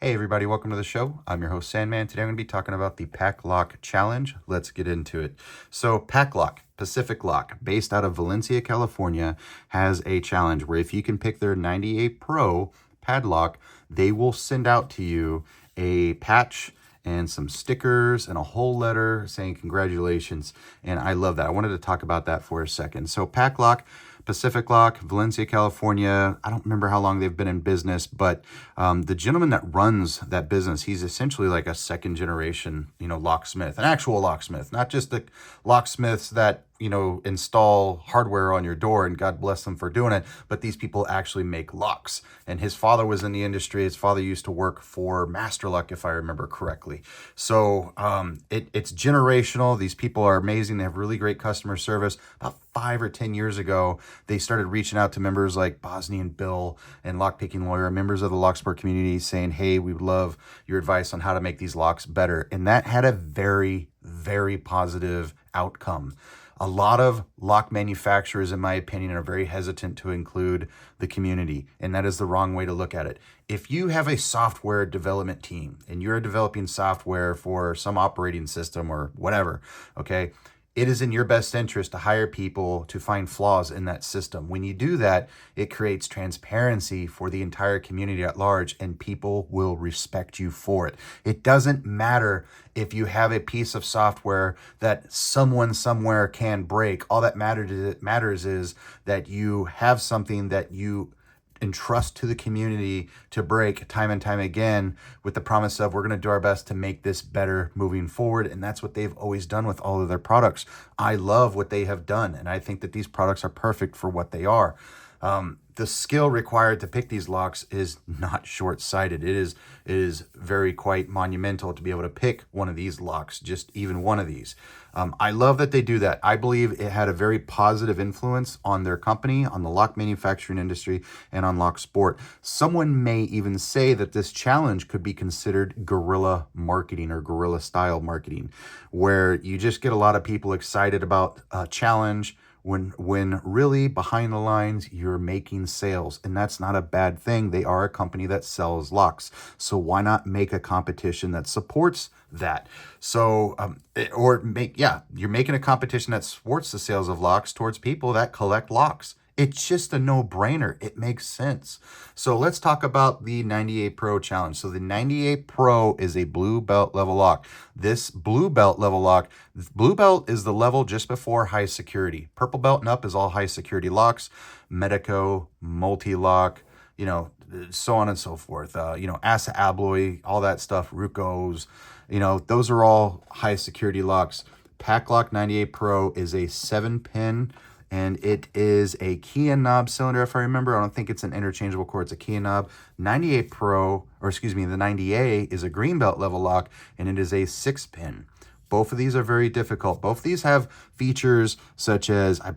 Hey everybody, welcome to the show. I'm your host Sandman. Today I'm going to be talking about the Paclock challenge. Let's get into it. So Paclock, Pacific Lock, based out of Valencia, California, has a challenge where if you can pick their 98 Pro padlock, they will send out to you a patch and some stickers and a whole letter saying congratulations. And I love that. I wanted to talk about that for a second. So Paclock, Pacific Lock, Valencia, California. I don't remember how long they've been in business, but the gentleman that runs that business, he's essentially like a second generation, locksmith, an actual locksmith, not just the locksmiths that, install hardware on your door, and God bless them for doing it, but these people actually make locks. And his father was in the industry. His father used to work for Master Lock, if I remember correctly. So it's generational. These people are amazing. They have really great customer service. About 5 or 10 years ago, they started reaching out to members like Bosnian Bill and Lockpicking Lawyer, members of the locksport community, saying, hey, we would love your advice on how to make these locks better. And that had a very, very positive outcome. A lot of lock manufacturers, in my opinion, are very hesitant to include the community, and that is the wrong way to look at it. If you have a software development team and you're developing software for some operating system or whatever, okay, it is in your best interest to hire people to find flaws in that system. When you do that, it creates transparency for the entire community at large, and people will respect you for it. It doesn't matter if you have a piece of software that someone somewhere can break. All that matters is that you have something that you entrust to the community to break time and time again, with the promise of we're going to do our best to make this better moving forward. And that's what they've always done with all of their products. I love what they have done, and I think that these products are perfect for what they are. The skill required to pick these locks is not short-sighted. It is very quite monumental to be able to pick one of these locks, just even one of these. I love that they do that. I believe it had a very positive influence on their company, on the lock manufacturing industry, and on locksport. Someone may even say that this challenge could be considered guerrilla marketing or guerrilla style marketing, where you just get a lot of people excited about a challenge, when really behind the lines, you're making sales. And that's not a bad thing. They are a company that sells locks. So why not make a competition that supports that? So, you're making a competition that supports the sales of locks towards people that collect locks. It's just a no-brainer. It makes sense. So let's talk about the 98 Pro challenge. So the 98 Pro is a blue belt level lock. This blue belt level lock, blue belt is the level just before high security. Purple belt and up is all high security locks, Medico, multi-lock, so on and so forth. Asa Abloy, all that stuff, Rucos, those are all high security locks. Paclock 98 Pro is a 7-pin, and it is a key and knob cylinder, if I remember. I don't think it's an interchangeable cord. It's a key and knob. The 90A is a green belt level lock, and it is a 6-pin. Both of these are very difficult. Both of these have features such as, I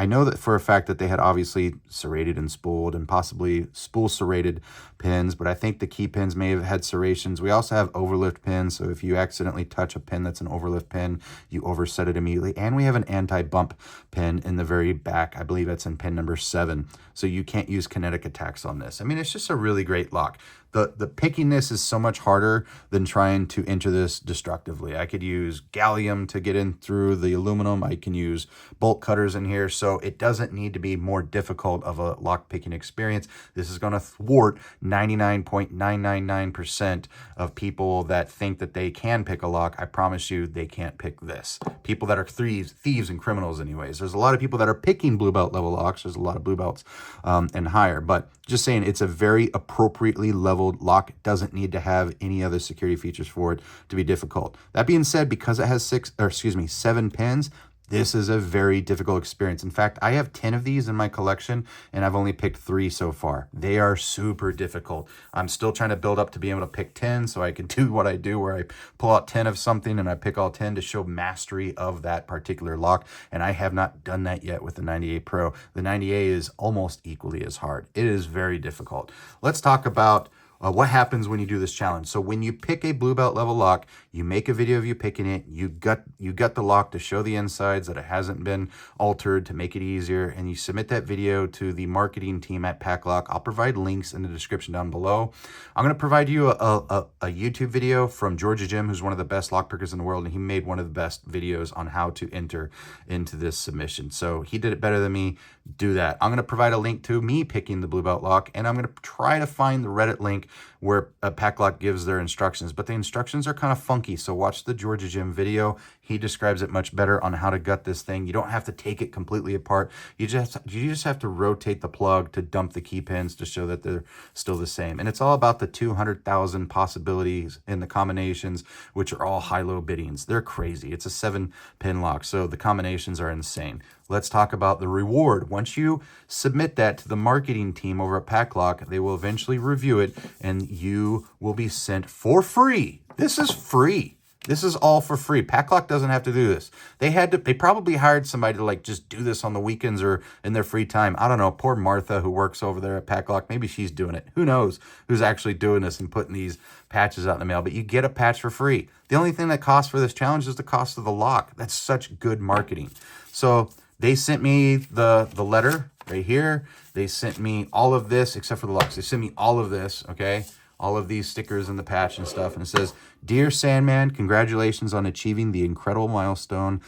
know that for a fact that they had obviously serrated and spooled and possibly spool serrated pins, but I think the key pins may have had serrations. We also have overlift pins, so if you accidentally touch a pin that's an overlift pin, you overset it immediately. And we have an anti-bump pin in the very back. I believe that's in pin number 7, so you can't use kinetic attacks on this. I mean, it's just a really great lock. The picking this is so much harder than trying to enter this destructively. I could use gallium to get in through the aluminum. I can use bolt cutters in here, so it doesn't need to be more difficult of a lock picking experience. This is going to thwart 99.999% of people that think that they can pick a lock. I promise you they can't pick this. People that are thieves and criminals anyways. There's a lot of people that are picking blue belt level locks. There's a lot of blue belts and higher, but just saying, it's a very appropriately leveled lock. It doesn't need to have any other security features for it to be difficult. That being said, because it has 7 pins, this is a very difficult experience. In fact, I have 10 of these in my collection, and I've only picked 3 so far. They are super difficult. I'm still trying to build up to be able to pick 10 so I can do what I do, where I pull out 10 of something and I pick all 10 to show mastery of that particular lock. And I have not done that yet with the 98 Pro. The 90A is almost equally as hard. It is very difficult. Let's talk about what happens when you do this challenge. So when you pick a blue belt level lock, you make a video of you picking it, you gut the lock to show the insides that it hasn't been altered to make it easier, and you submit that video to the marketing team at Paclock. I'll provide links in the description down below. I'm going to provide you a YouTube video from Jim, who's one of the best lock pickers in the world, and he made one of the best videos on how to enter into this submission. So he did it better than me. Do that. I'm going to provide a link to me picking the blue belt lock, and I'm going to try to find the Reddit link where Paclock gives their instructions, but the instructions are kind of funky. So watch the Jim video. He describes it much better on how to gut this thing. You don't have to take it completely apart. You just have to rotate the plug to dump the key pins to show that they're still the same. And it's all about the 200,000 possibilities in the combinations, which are all high-low biddings. They're crazy. It's a 7-pin lock, so the combinations are insane. Let's talk about the reward. Once you submit that to the marketing team over at Paclock, they will eventually review it, and you will be sent for free. This is free. This is all for free. Paclock doesn't have to do this. They probably hired somebody to like just do this on the weekends or in their free time. I don't know. Poor Martha who works over there at Paclock. Maybe she's doing it. Who knows who's actually doing this and putting these patches out in the mail. But you get a patch for free. The only thing that costs for this challenge is the cost of the lock. That's such good marketing. So they sent me the letter right here. They sent me all of this except for the locks. They sent me all of this, okay? All of these stickers and the patch and stuff. And it says, "Dear Sandman, congratulations on achieving the incredible milestone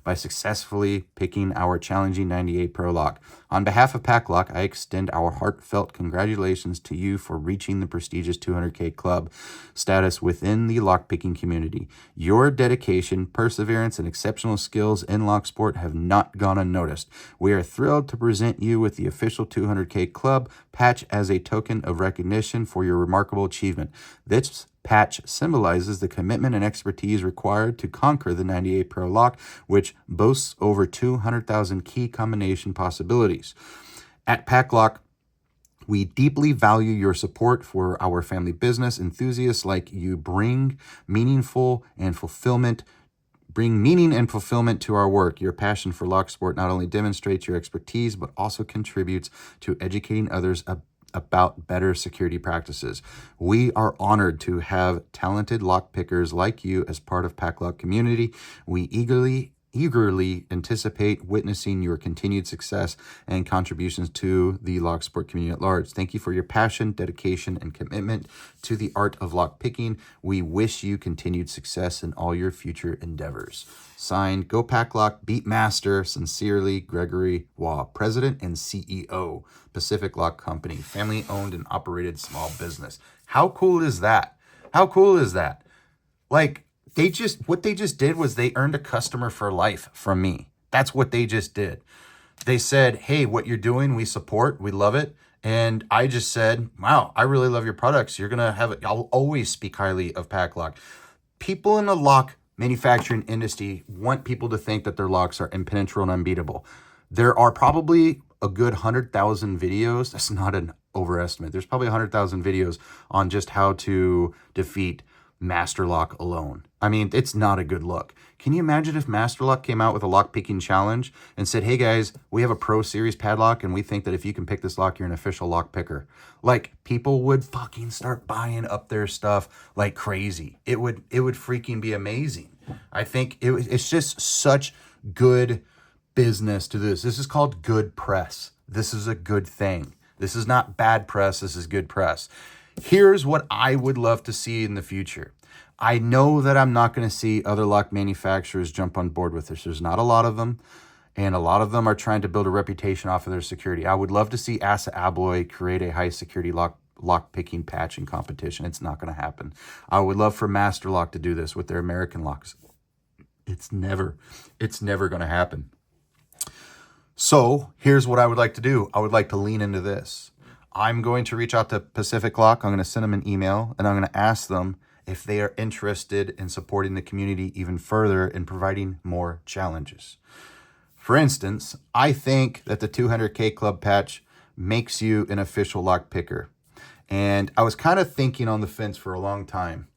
by successfully picking our challenging 98 Pro lock. On behalf of Paclock, I extend our heartfelt congratulations to you for reaching the prestigious 200K club status within the lockpicking community. Your dedication, perseverance, and exceptional skills in locksport have not gone unnoticed. We are thrilled to present you with the official 200K club patch as a token of recognition for your remarkable achievement. This patch symbolizes the commitment and expertise required to conquer the 98 Pro lock, which boasts over 200,000 key combination possibilities. At Paclock, we deeply value your support for our family business. Enthusiasts like you bring meaning and fulfillment to our work. Your passion for locksport not only demonstrates your expertise, but also contributes to educating others about better security practices. We are honored to have talented lockpickers like you as part of Paclock community. We eagerly anticipate witnessing your continued success and contributions to the locksport community at large. Thank you for your passion, dedication, and commitment to the art of lockpicking. We wish you continued success in all your future endeavors. Signed, Go Paclock, Beat Master, sincerely, Gregory Waugh, President and CEO, Pacific Lock Company, family-owned and operated small business. How cool is that? How cool is that? Like, what they just did was they earned a customer for life from me. That's what they just did. They said, "Hey, what you're doing, we support, we love it." And I just said, "Wow, I really love your products. You're going to have it." I'll always speak highly of Paclock. People in the lock manufacturing industry want people to think that their locks are impenetrable and unbeatable. There are probably a good 100,000 videos. That's not an overestimate. There's probably 100,000 videos on just how to defeat Master Lock alone. I mean, it's not a good look. Can you imagine if Master Lock came out with a lock picking challenge and said, "Hey guys, we have a Pro Series padlock and we think that if you can pick this lock, you're an official lock picker." Like, people would fucking start buying up their stuff like crazy. It would freaking be amazing. I think it's just such good business to do this. This is called good press. This is a good thing. This is not bad press. This is good press. Here's what I would love to see in the future. I know that I'm not going to see other lock manufacturers jump on board with this. There's not a lot of them, and a lot of them are trying to build a reputation off of their security. I would love to see Asa Abloy create a high security lock picking patch in competition. It's not going to happen. I would love for Master Lock to do this with their American locks. It's never going to happen. So here's what I would like to do. I would like to lean into this. I'm going to reach out to Pacific Lock. I'm going to send them an email, and I'm going to ask them if they are interested in supporting the community even further and providing more challenges. For instance, I think that the 200K club patch makes you an official lock picker. And I was kind of thinking on the fence for a long time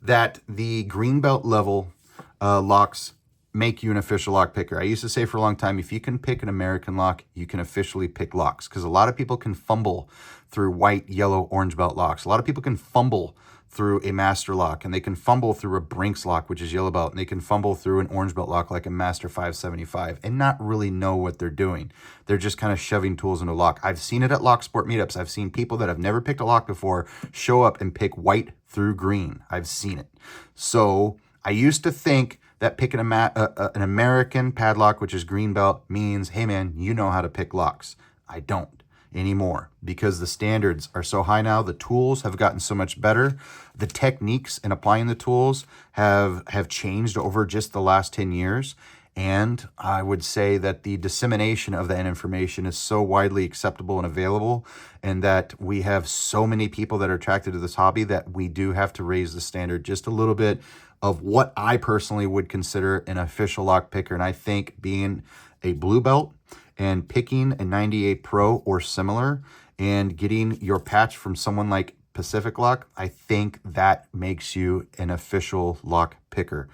that the green belt level locks make you an official lock picker. I used to say for a long time, if you can pick an American lock, you can officially pick locks, because a lot of people can fumble through white, yellow, orange belt locks. A lot of people can fumble through a master lock, and they can fumble through a Brinks lock, which is yellow belt, and they can fumble through an orange belt lock like a Master 575 and not really know what they're doing. They're just kind of shoving tools into a lock. I've seen it at locksport meetups. I've seen people that have never picked a lock before show up and pick white through green. I've seen it. So I used to think that picking an American padlock, which is green belt, means, hey man, you know how to pick locks. I don't anymore, because the standards are so high now. The tools have gotten so much better. The techniques in applying the tools have changed over just the last 10 years. And I would say that the dissemination of that information is so widely acceptable and available, and that we have so many people that are attracted to this hobby, that we do have to raise the standard just a little bit of what I personally would consider an official lock picker. And I think being a blue belt and picking a 98 Pro or similar and getting your patch from someone like Pacific Lock, I think that makes you an official lock picker.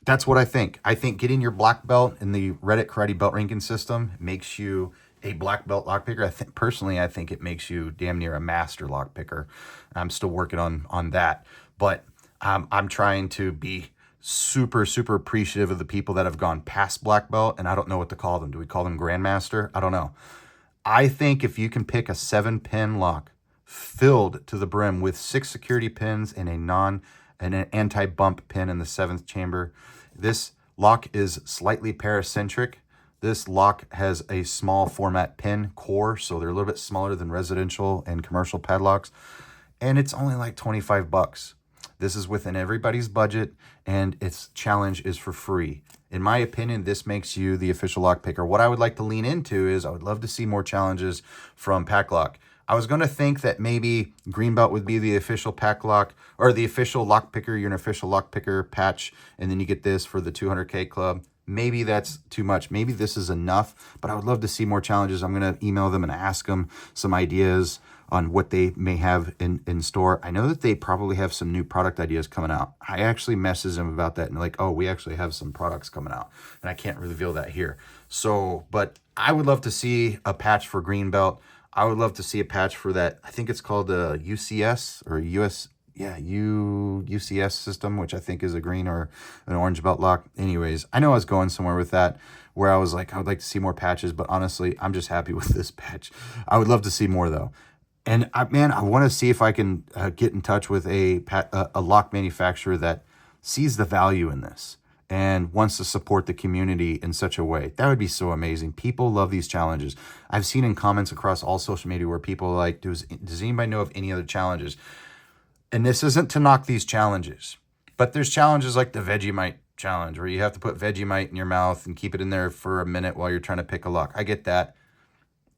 That's what I think. I think getting your black belt in the Reddit Karate belt ranking system makes you a black belt lock picker. Personally, I think it makes you damn near a master lock picker. I'm still working on that, but I'm trying to be super, super appreciative of the people that have gone past black belt, and I don't know what to call them. Do we call them grandmaster? I don't know. I think if you can pick a 7-pin lock filled to the brim with 6 security pins and an anti-bump pin in the 7th chamber, this lock is slightly paracentric. This lock has a small format pin core, so they're a little bit smaller than residential and commercial padlocks, and it's only like $25. This is within everybody's budget, and its challenge is for free. In my opinion, this makes you the official lock picker. What I would like to lean into is I would love to see more challenges from Paclock. I was going to think that maybe green belt would be the official Paclock, or the official lock picker. You're an official lock picker patch, and then you get this for the 200K club. Maybe that's too much. Maybe this is enough, but I would love to see more challenges. I'm going to email them and ask them some ideas on what they may have in store. I know that they probably have some new product ideas coming out. I actually messaged them about that, and like, oh, we actually have some products coming out, and I can't reveal that here. So, but I would love to see a patch for green belt. I would love to see a patch for that. I think it's called the UCS or UCS system, which I think is a green or an orange belt lock. Anyways, I know I was going somewhere with that, where I was like, I would like to see more patches, but honestly, I'm just happy with this patch. I would love to see more though. And I want to see if I can get in touch with a lock manufacturer that sees the value in this and wants to support the community in such a way. That would be so amazing. People love these challenges. I've seen in comments across all social media where people are like, does anybody know of any other challenges? And this isn't to knock these challenges, but there's challenges like the Vegemite challenge, where you have to put Vegemite in your mouth and keep it in there for a minute while you're trying to pick a lock. I get that.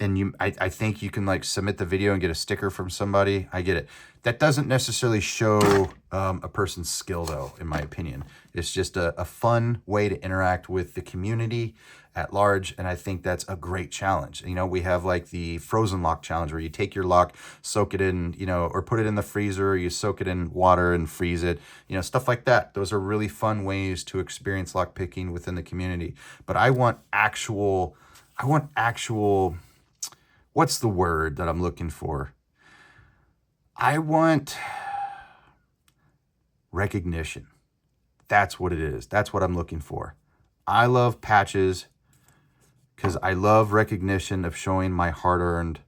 And I think you can like submit the video and get a sticker from somebody. I get it. That doesn't necessarily show a person's skill though, in my opinion. It's just a fun way to interact with the community at large, and I think that's a great challenge. You know, we have like the frozen lock challenge, where you take your lock, soak it in, or put it in the freezer, or you soak it in water and freeze it, stuff like that. Those are really fun ways to experience lock picking within the community. But I want actual, what's the word that I'm looking for? I want recognition. That's what it is. That's what I'm looking for. I love patches because I love recognition of showing my hard-earned,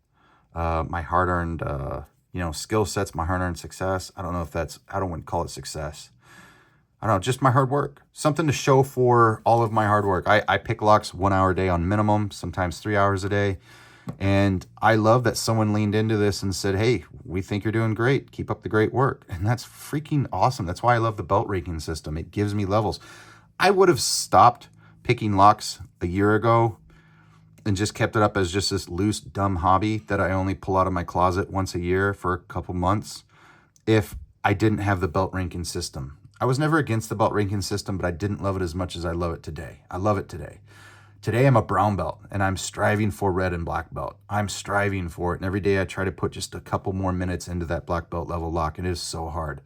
skill sets, my hard-earned success. I don't know if I don't want to call it success. I don't know, just my hard work. Something to show for all of my hard work. I pick locks 1 hour a day on minimum, sometimes 3 hours a day. And I love that someone leaned into this and said, hey, we think you're doing great. Keep up the great work. And that's freaking awesome. That's why I love the belt ranking system. It gives me levels. I would have stopped picking locks a year ago and just kept it up as just this loose, dumb hobby that I only pull out of my closet once a year for a couple months if I didn't have the belt ranking system. I was never against the belt ranking system, but I didn't love it as much as I love it today. I love it today. Today I'm a brown belt, and I'm striving for red and black belt. I'm striving for it, and every day I try to put just a couple more minutes into that black belt level lock, and it is so hard.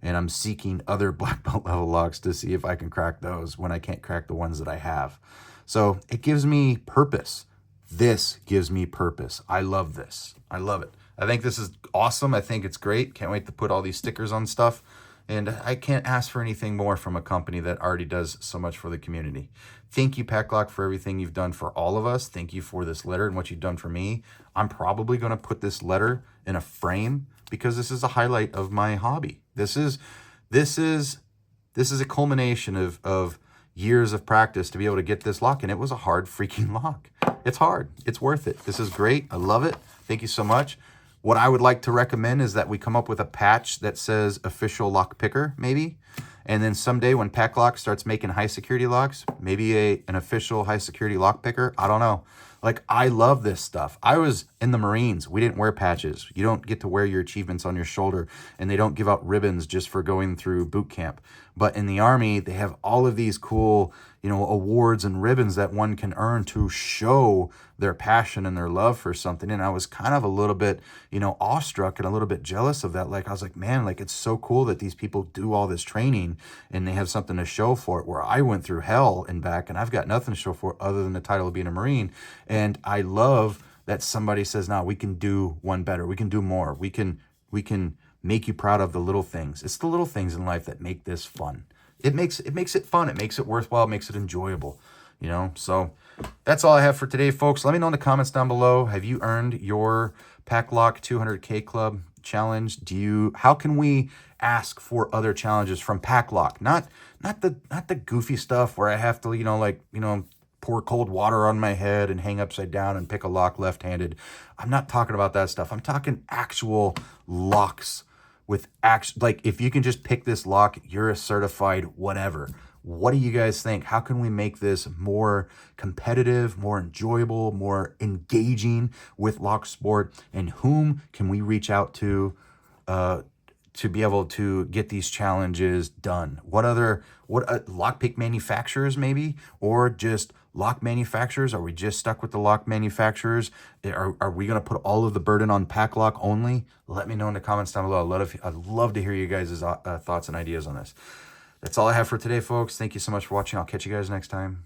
and I'm seeking other black belt level locks to see if I can crack those when I can't crack the ones that I have. So it gives me purpose. This gives me purpose. I love this. I love it. I think this is awesome. I think it's great. Can't wait to put all these stickers on stuff. And I can't ask for anything more from a company that already does so much for the community. Thank you, Paclock, for everything you've done for all of us. Thank you for this letter and what you've done for me. I'm probably going to put this letter in a frame because this is a highlight of my hobby. This is a culmination of years of practice to be able to get this lock, and it was a hard freaking lock. It's hard. It's worth it. This is great. I love it. Thank you so much. What I would like to recommend is that we come up with a patch that says official lock picker, maybe. And then someday when Paclock starts making high security locks, maybe an official high security lock picker. I don't know. Like, I love this stuff. I was in the Marines. We didn't wear patches. You don't get to wear your achievements on your shoulder, and they don't give out ribbons just for going through boot camp. But in the Army, they have all of these cool, awards and ribbons that one can earn to show their passion and their love for something. And I was kind of a little bit, awestruck and a little bit jealous of that. Like, I was like, man, like, it's so cool that these people do all this training and they have something to show for it, where I went through hell and back and I've got nothing to show for it other than the title of being a Marine. And I love that somebody says, no, we can do one better. We can do more. We can make you proud of the little things. It's the little things in life that make this fun. It makes it fun. It makes it worthwhile. It makes it enjoyable. So that's all I have for today, folks. Let me know in the comments down below. Have you earned your Paclock 200K Club challenge? How can we ask for other challenges from Paclock? Not the goofy stuff where I have to, pour cold water on my head and hang upside down and pick a lock left-handed. I'm not talking about that stuff. I'm talking actual locks with like, if you can just pick this lock, you're a certified whatever. What do you guys think? How can we make this more competitive, more enjoyable, more engaging with locksport? And whom can we reach out to be able to get these challenges done? What lockpick manufacturers maybe, or just lock manufacturers? Are we just stuck with the lock manufacturers? Are we going to put all of the burden on Paclock only? Let me know in the comments down below. I'd love to hear you guys' thoughts and ideas on this. That's all I have for today, folks. Thank you so much for watching. I'll catch you guys next time.